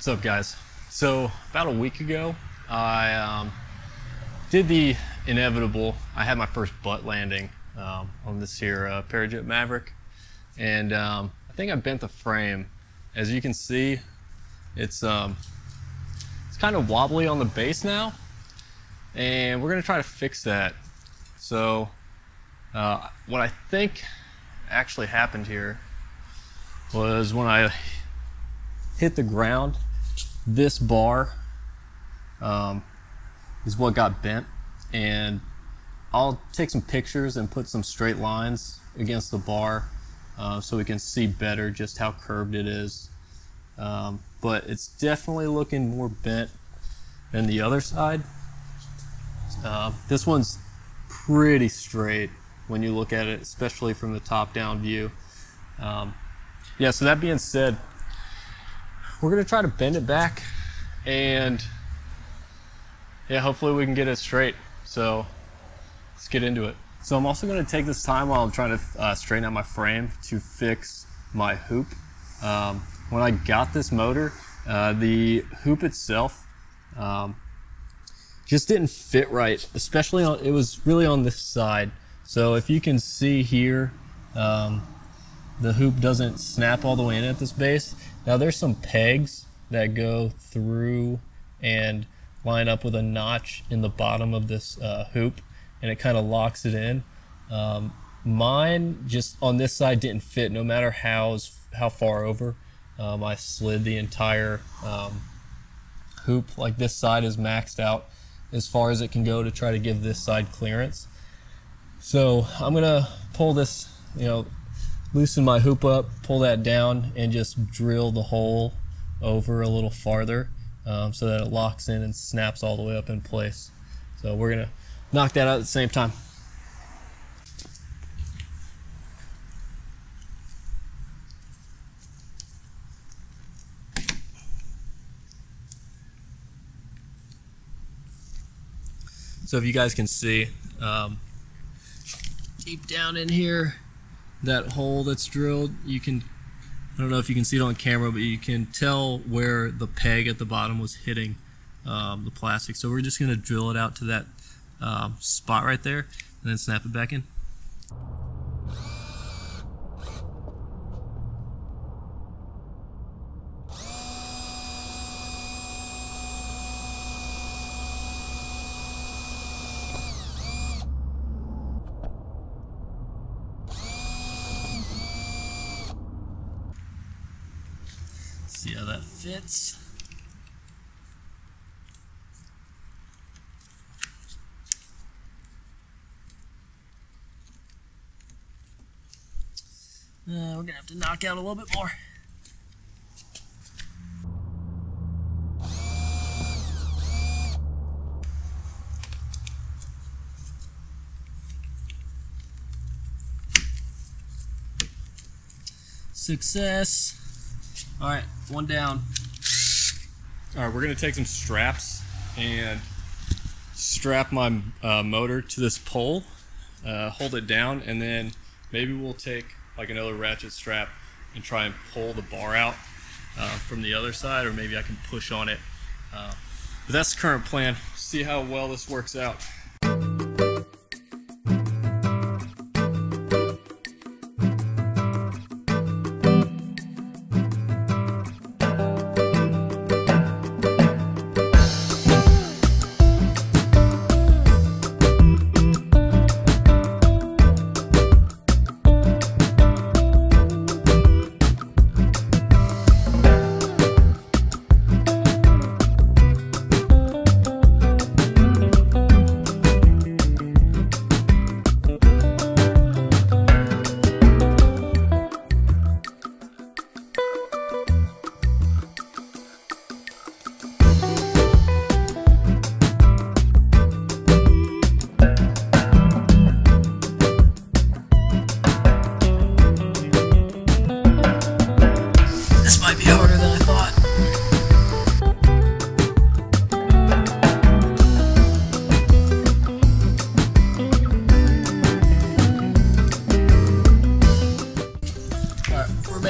What's up, guys? So about a week ago, I did the inevitable. I had my first butt landing on this here Parajet Maverick, and I think I bent the frame. As you can see, it's kind of wobbly on the base now, and we're gonna try to fix that. So what I think actually happened here was when I hit the ground, this bar is what got bent, and I'll take some pictures and put some straight lines against the bar so we can see better just how curved it is. But it's definitely looking more bent than the other side. This one's pretty straight when you look at it, especially from the top-down view. Yeah, so that being said, we're gonna try to bend it back, and yeah, hopefully we can get it straight. So let's get into it. So I'm also gonna take this time while I'm trying to straighten out my frame to fix my hoop. When I got this motor, the hoop itself just didn't fit right, especially on, it was really on this side. So if you can see here, the hoop doesn't snap all the way in at this base. Now there's some pegs that go through and line up with a notch in the bottom of this hoop, and it kind of locks it in. Mine just on this side didn't fit, no matter how far over. I slid the entire hoop. Like, this side is maxed out as far as it can go to try to give this side clearance. So I'm gonna pull this, loosen my hoop up, pull that down, and just drill the hole over a little farther so that it locks in and snaps all the way up in place. So we're gonna knock that out at the same time. So if you guys can see, deep down in here, that hole that's drilled, you can, I don't know if you can see it on camera, but you can tell where the peg at the bottom was hitting the plastic. So we're just gonna drill it out to that spot right there and then snap it back in. See how that fits. We're gonna have to knock out a little bit more. Success. All right, one down. All right, we're gonna take some straps and strap my motor to this pole, hold it down, and then maybe we'll take like another ratchet strap and try and pull the bar out from the other side, or maybe I can push on it. But that's the current plan. See how well this works out.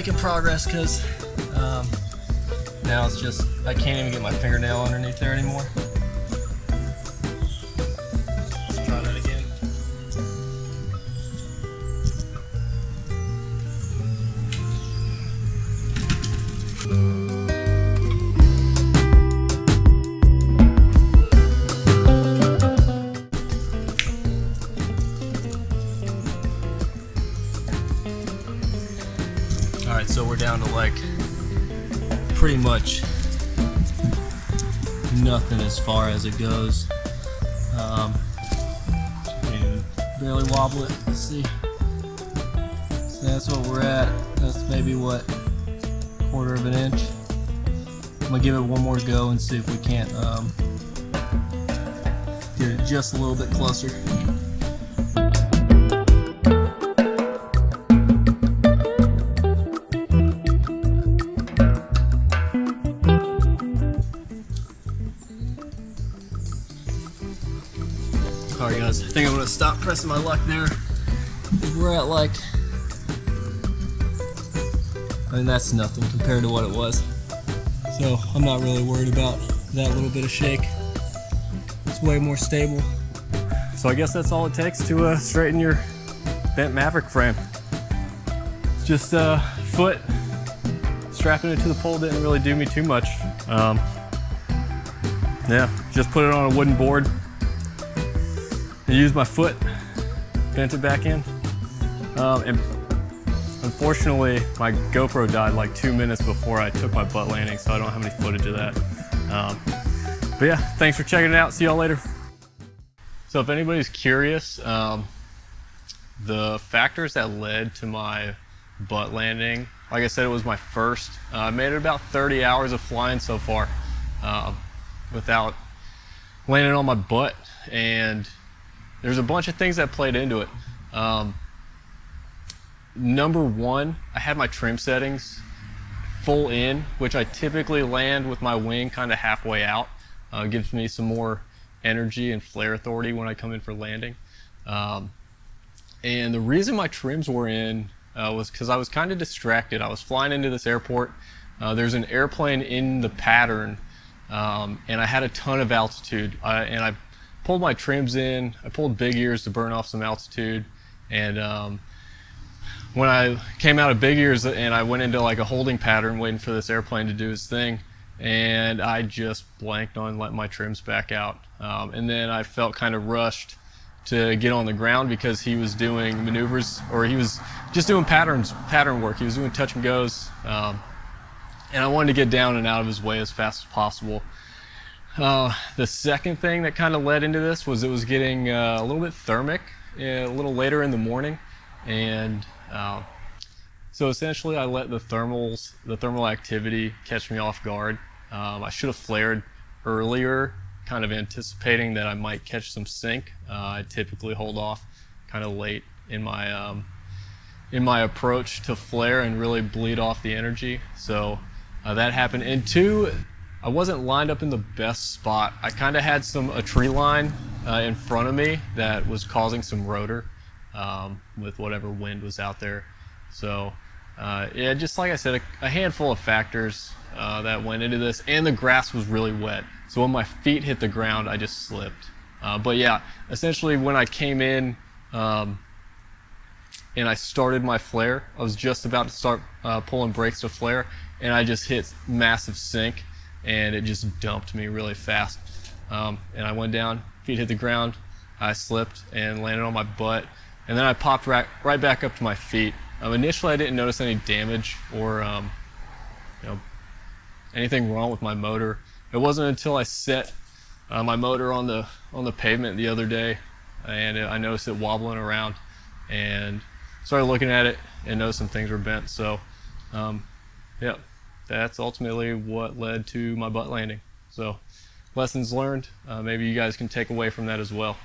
making progress because Now it's just, I can't even get my fingernail underneath there anymore. Let's try that again. Alright, so we're down to like pretty much nothing as far as it goes. And barely wobble it. Let's see. So that's what we're at. That's maybe what, 1/4 of an inch. I'm gonna give it one more go and see if we can't get it just a little bit closer. Alright guys, I think I'm going to stop pressing my luck there. We're at like, I mean that's nothing compared to what it was. So I'm not really worried about that little bit of shake. It's way more stable. So I guess that's all it takes to straighten your bent Maverick frame. Just foot, strapping it to the pole didn't really do me too much. Yeah, just put it on a wooden board. I used my foot, bent it back in, and unfortunately my GoPro died like 2 minutes before I took my butt landing, so I don't have any footage of that. But yeah, thanks for checking it out. See y'all later. So if anybody's curious, the factors that led to my butt landing, like I said, it was my first. I made it about 30 hours of flying so far without landing on my butt, and there's a bunch of things that played into it. Number one, I had my trim settings full in, which I typically land with my wing kind of halfway out. Gives me some more energy and flare authority when I come in for landing. And the reason my trims were in was because I was kind of distracted. I was flying into this airport. There's an airplane in the pattern, and I had a ton of altitude. And I pulled my trims in. I pulled big ears to burn off some altitude, and when I came out of big ears and I went into like a holding pattern waiting for this airplane to do his thing, and I just blanked on letting my trims back out, and then I felt kind of rushed to get on the ground because he was doing maneuvers, or he was just doing pattern work. He was doing touch and goes, and I wanted to get down and out of his way as fast as possible. The second thing that kind of led into this was it was getting a little bit thermic a little later in the morning, and so essentially I let the thermal activity catch me off guard. I should have flared earlier, kind of anticipating that I might catch some sink. I typically hold off kind of late in my approach to flare and really bleed off the energy. So that happened. And two, I wasn't lined up in the best spot. I kind of had a tree line in front of me that was causing some rotor with whatever wind was out there. So yeah, just like I said, a handful of factors that went into this, and the grass was really wet. So when my feet hit the ground, I just slipped. But yeah, essentially when I came in and I started my flare, I was just about to start pulling brakes to flare, and I just hit massive sink, and it just dumped me really fast. And I went down, feet hit the ground, I slipped and landed on my butt, and then I popped right back up to my feet. Initially I didn't notice any damage or anything wrong with my motor. It wasn't until I set my motor on the pavement the other day, and I noticed it wobbling around, and started looking at it and noticed some things were bent. So yeah, that's ultimately what led to my butt landing. So lessons learned, maybe you guys can take away from that as well.